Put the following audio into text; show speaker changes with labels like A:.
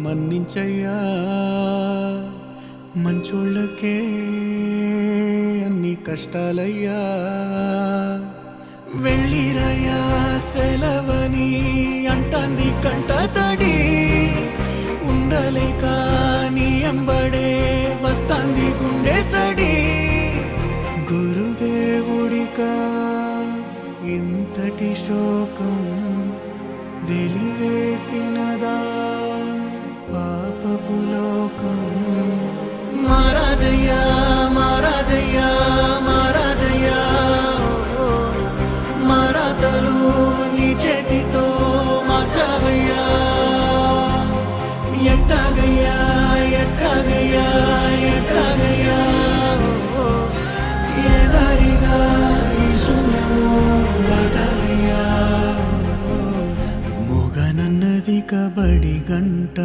A: మన్నించయ్యా మంచోళ్ళకే అన్ని కష్టాలయ్యా వెళ్ళిరయ్యా సెలవని అంటాంది కంట తడి ఉండలేక నీ ఎంబడే వస్తాంది గుండె సడి గురుదేవుడికా ఇంతటి శోకం వెలివేసినదా పాపపు లోకం మహారాజయ్యా మహారాజయ్యా మహారాజయ్యా మరాతలు నీ చేతితో మార్చావయ్యా ఎట్టాగయ్యా ఎట్టాగయ్యా ఎట్టాగయ్యా ఏ దారిగా ఈ శూన్యము దాటాలయ్యా మోగనన్నది కబడి గంట